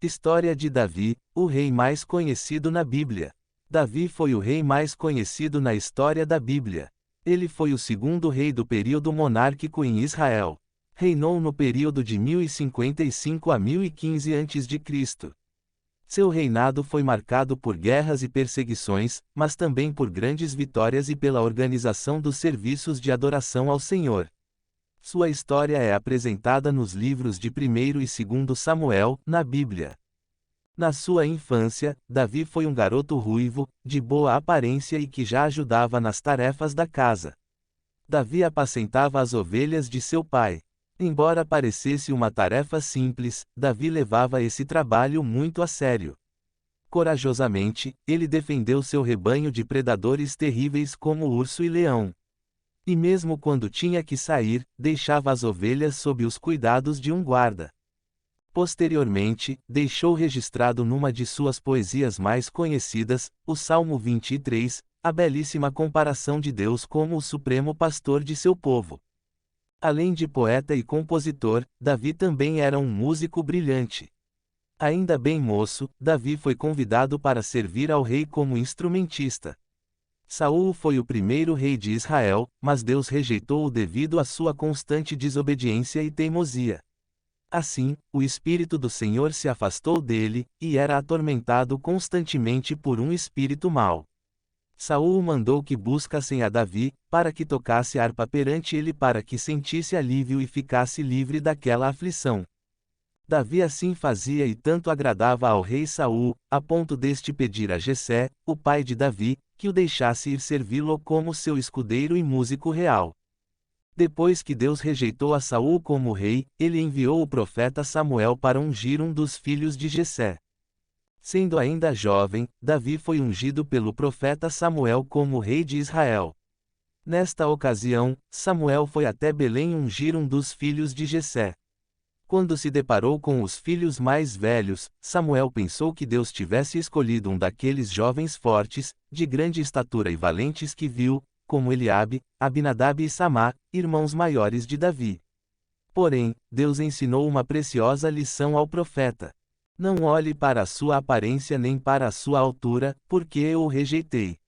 História de Davi, o rei mais conhecido na Bíblia. Davi foi o rei mais conhecido na história da Bíblia. Ele foi o segundo rei do período monárquico em Israel. Reinou no período de 1055 a 1015 a.C. Seu reinado foi marcado por guerras e perseguições, mas também por grandes vitórias e pela organização dos serviços de adoração ao Senhor. Sua história é apresentada nos livros de 1º e 2º Samuel, na Bíblia. Na sua infância, Davi foi um garoto ruivo, de boa aparência e que já ajudava nas tarefas da casa. Davi apacentava as ovelhas de seu pai. Embora parecesse uma tarefa simples, Davi levava esse trabalho muito a sério. Corajosamente, ele defendeu seu rebanho de predadores terríveis como urso e leão. E mesmo quando tinha que sair, deixava as ovelhas sob os cuidados de um guarda. Posteriormente, deixou registrado numa de suas poesias mais conhecidas, o Salmo 23, a belíssima comparação de Deus como o supremo pastor de seu povo. Além de poeta e compositor, Davi também era um músico brilhante. Ainda bem moço, Davi foi convidado para servir ao rei como instrumentista. Saul foi o primeiro rei de Israel, mas Deus rejeitou-o devido à sua constante desobediência e teimosia. Assim, o Espírito do Senhor se afastou dele, e era atormentado constantemente por um espírito mau. Saul mandou que buscassem a Davi, para que tocasse harpa perante ele para que sentisse alívio e ficasse livre daquela aflição. Davi assim fazia e tanto agradava ao rei Saul, a ponto deste pedir a Jessé, o pai de Davi, que o deixasse ir servi-lo como seu escudeiro e músico real. Depois que Deus rejeitou a Saul como rei, ele enviou o profeta Samuel para ungir um dos filhos de Jessé. Sendo ainda jovem, Davi foi ungido pelo profeta Samuel como rei de Israel. Nesta ocasião, Samuel foi até Belém ungir um dos filhos de Jessé. Quando se deparou com os filhos mais velhos, Samuel pensou que Deus tivesse escolhido um daqueles jovens fortes, de grande estatura e valentes que viu, como Eliabe, Abinadab e Samá, irmãos maiores de Davi. Porém, Deus ensinou uma preciosa lição ao profeta. Não olhe para a sua aparência nem para a sua altura, porque eu o rejeitei.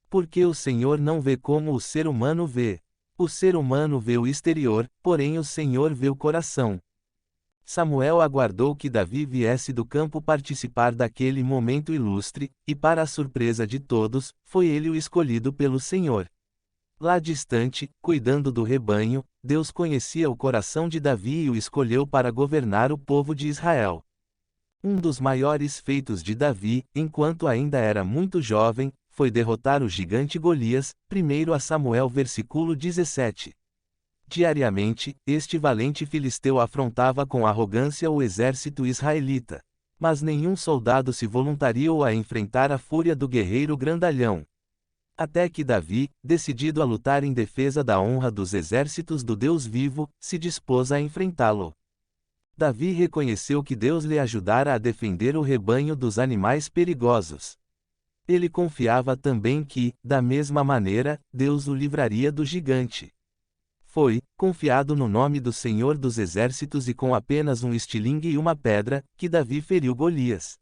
Porque o Senhor não vê como o ser humano vê. O ser humano vê o exterior, porém o Senhor vê o coração. Samuel aguardou que Davi viesse do campo participar daquele momento ilustre, e para a surpresa de todos, foi ele o escolhido pelo Senhor. Lá distante, cuidando do rebanho, Deus conhecia o coração de Davi e o escolheu para governar o povo de Israel. Um dos maiores feitos de Davi, enquanto ainda era muito jovem, foi derrotar o gigante Golias, 1 Samuel versículo 17. Diariamente, este valente filisteu afrontava com arrogância o exército israelita. Mas nenhum soldado se voluntariou a enfrentar a fúria do guerreiro grandalhão. Até que Davi, decidido a lutar em defesa da honra dos exércitos do Deus vivo, se dispôs a enfrentá-lo. Davi reconheceu que Deus lhe ajudara a defender o rebanho dos animais perigosos. Ele confiava também que, da mesma maneira, Deus o livraria do gigante. Foi, confiado no nome do Senhor dos Exércitos e com apenas um estilingue e uma pedra, que Davi feriu Golias.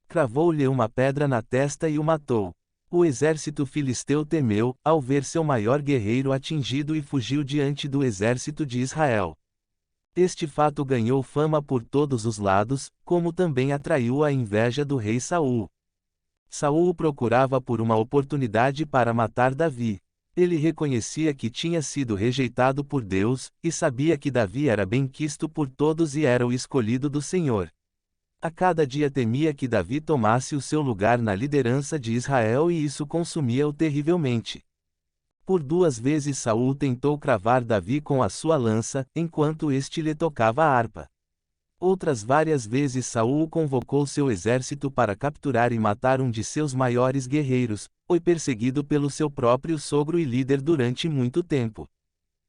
Cravou-lhe uma pedra na testa e o matou. O exército filisteu temeu, ao ver seu maior guerreiro atingido e fugiu diante do exército de Israel. Este fato ganhou fama por todos os lados, como também atraiu a inveja do rei Saul. Saul o procurava por uma oportunidade para matar Davi. Ele reconhecia que tinha sido rejeitado por Deus, e sabia que Davi era bem-quisto por todos e era o escolhido do Senhor. A cada dia temia que Davi tomasse o seu lugar na liderança de Israel e isso consumia-o terrivelmente. Por 2 vezes Saul tentou cravar Davi com a sua lança, enquanto este lhe tocava a harpa. Outras várias vezes Saul convocou seu exército para capturar e matar um de seus maiores guerreiros, foi perseguido pelo seu próprio sogro e líder durante muito tempo.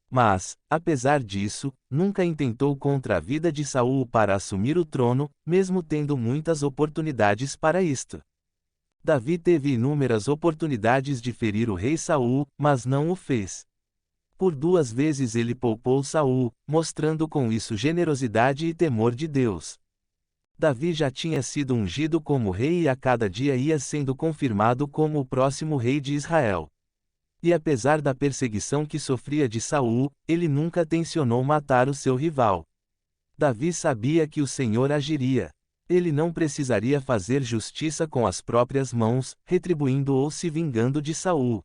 Mas, apesar disso, nunca intentou contra a vida de Saul para assumir o trono, mesmo tendo muitas oportunidades para isto. Davi teve inúmeras oportunidades de ferir o rei Saul, mas não o fez. Por 2 vezes ele poupou Saul, mostrando com isso generosidade e temor de Deus. Davi já tinha sido ungido como rei e a cada dia ia sendo confirmado como o próximo rei de Israel. E apesar da perseguição que sofria de Saul, ele nunca tencionou matar o seu rival. Davi sabia que o Senhor agiria. Ele não precisaria fazer justiça com as próprias mãos, retribuindo ou se vingando de Saul.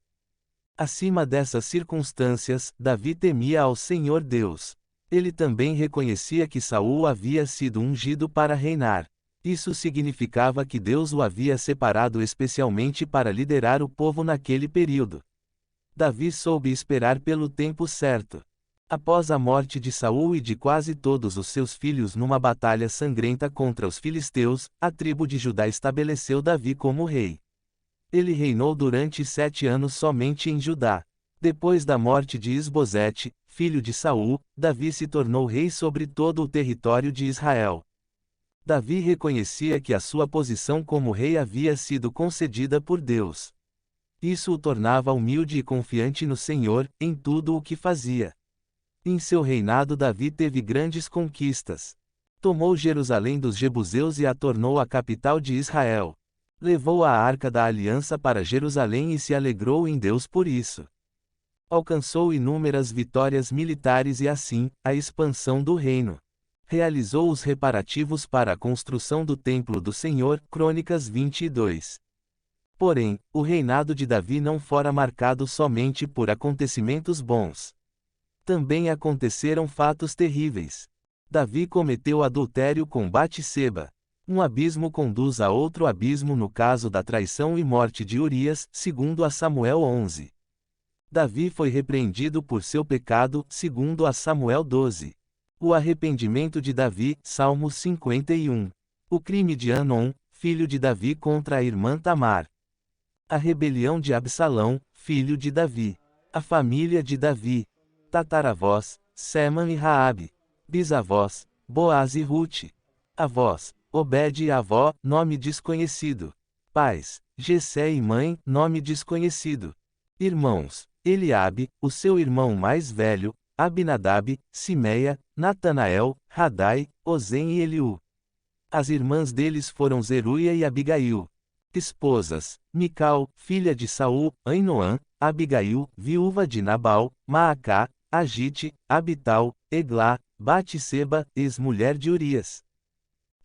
Acima dessas circunstâncias, Davi temia ao Senhor Deus. Ele também reconhecia que Saul havia sido ungido para reinar. Isso significava que Deus o havia separado especialmente para liderar o povo naquele período. Davi soube esperar pelo tempo certo. Após a morte de Saul e de quase todos os seus filhos numa batalha sangrenta contra os filisteus, a tribo de Judá estabeleceu Davi como rei. Ele reinou durante 7 anos somente em Judá. Depois da morte de Isbosete, filho de Saul, Davi se tornou rei sobre todo o território de Israel. Davi reconhecia que a sua posição como rei havia sido concedida por Deus. Isso o tornava humilde e confiante no Senhor, em tudo o que fazia. Em seu reinado Davi teve grandes conquistas. Tomou Jerusalém dos jebuseus e a tornou a capital de Israel. Levou a arca da aliança para Jerusalém e se alegrou em Deus por isso. Alcançou inúmeras vitórias militares e assim, a expansão do reino. Realizou os reparativos para a construção do templo do Senhor, Crônicas 22. Porém, o reinado de Davi não fora marcado somente por acontecimentos bons. Também aconteceram fatos terríveis. Davi cometeu adultério com Batseba. Um abismo conduz a outro abismo no caso da traição e morte de Urias, segundo a Samuel 11. Davi foi repreendido por seu pecado, segundo a Samuel 12. O arrependimento de Davi, Salmo 51. O crime de Anon, filho de Davi contra a irmã Tamar. A rebelião de Absalão, filho de Davi. A família de Davi. Tataravós, Seman e Raabe. Bisavós, Boaz e Ruth. Avós, Obed e avó, nome desconhecido. Pais, Jessé e mãe, nome desconhecido. Irmãos, Eliabe, o seu irmão mais velho, Abinadab, Simeia, Natanael, Radai, Ozem e Eliú. As irmãs deles foram Zeruia e Abigail. Esposas, Mical, filha de Saul, Ainoã, Abigail, viúva de Nabal, Maacá, Agite, Abital, Eglá, Batseba, ex-mulher de Urias.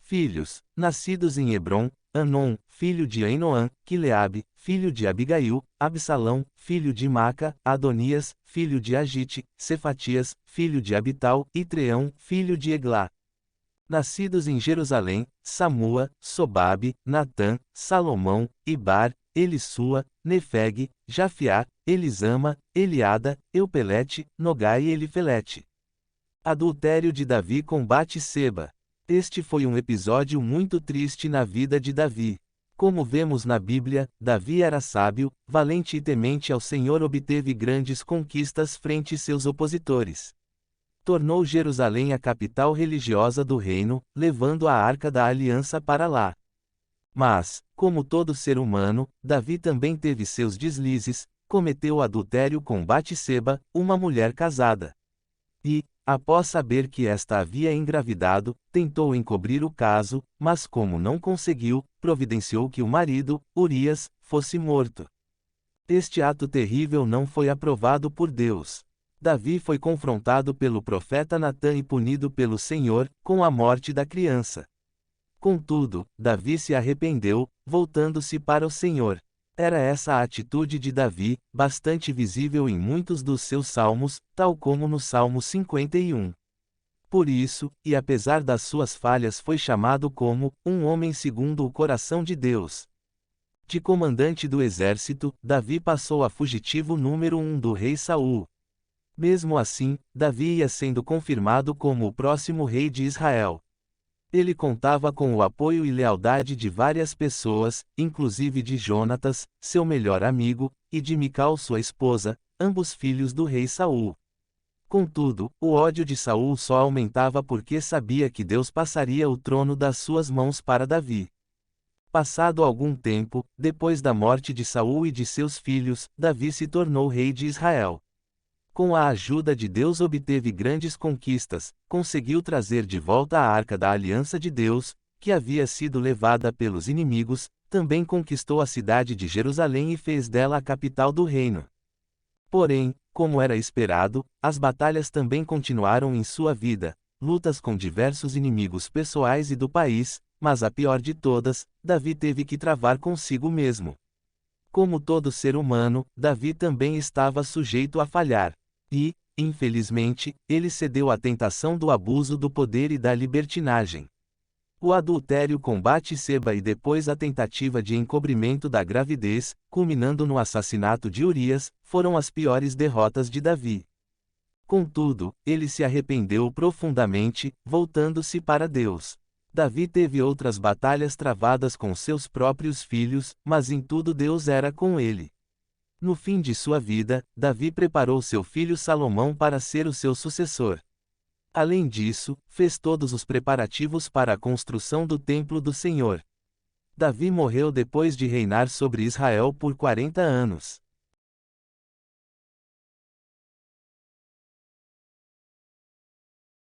Filhos, nascidos em Hebrom, Anon, filho de Ainoã, Quileabe, filho de Abigail, Absalão, filho de Maca, Adonias, filho de Agite, Cefatias, filho de Abital, e Treão, filho de Eglá. Nascidos em Jerusalém, Samua, Sobabe, Natã, Salomão, Ibar, Elissua, Nefeg, Jafiá, Elisama, Eliada, Eupelete, Nogai e Elifelete. Adultério de Davi com Batseba. Este foi um episódio muito triste na vida de Davi. Como vemos na Bíblia, Davi era sábio, valente e temente ao Senhor, obteve grandes conquistas frente seus opositores. Tornou Jerusalém a capital religiosa do reino, levando a Arca da Aliança para lá. Mas, como todo ser humano, Davi também teve seus deslizes, cometeu adultério com Batseba, uma mulher casada. E, após saber que esta havia engravidado, tentou encobrir o caso, mas como não conseguiu, providenciou que o marido, Urias, fosse morto. Este ato terrível não foi aprovado por Deus. Davi foi confrontado pelo profeta Natã e punido pelo Senhor, com a morte da criança. Contudo, Davi se arrependeu, voltando-se para o Senhor. Era essa a atitude de Davi, bastante visível em muitos dos seus salmos, tal como no Salmo 51. Por isso, e apesar das suas falhas, foi chamado como um homem segundo o coração de Deus. De comandante do exército, Davi passou a fugitivo número 1 do rei Saul. Mesmo assim, Davi ia sendo confirmado como o próximo rei de Israel. Ele contava com o apoio e lealdade de várias pessoas, inclusive de Jonatas, seu melhor amigo, e de Mical, sua esposa, ambos filhos do rei Saul. Contudo, o ódio de Saul só aumentava porque sabia que Deus passaria o trono das suas mãos para Davi. Passado algum tempo, depois da morte de Saul e de seus filhos, Davi se tornou rei de Israel. Com a ajuda de Deus obteve grandes conquistas, conseguiu trazer de volta a Arca da Aliança de Deus, que havia sido levada pelos inimigos, também conquistou a cidade de Jerusalém e fez dela a capital do reino. Porém, como era esperado, as batalhas também continuaram em sua vida, lutas com diversos inimigos pessoais e do país, mas a pior de todas, Davi teve que travar consigo mesmo. Como todo ser humano, Davi também estava sujeito a falhar. E, infelizmente, ele cedeu à tentação do abuso do poder e da libertinagem. O adultério com Batseba e depois a tentativa de encobrimento da gravidez, culminando no assassinato de Urias, foram as piores derrotas de Davi. Contudo, ele se arrependeu profundamente, voltando-se para Deus. Davi teve outras batalhas travadas com seus próprios filhos, mas em tudo Deus era com ele. No fim de sua vida, Davi preparou seu filho Salomão para ser o seu sucessor. Além disso, fez todos os preparativos para a construção do templo do Senhor. Davi morreu depois de reinar sobre Israel por 40 anos.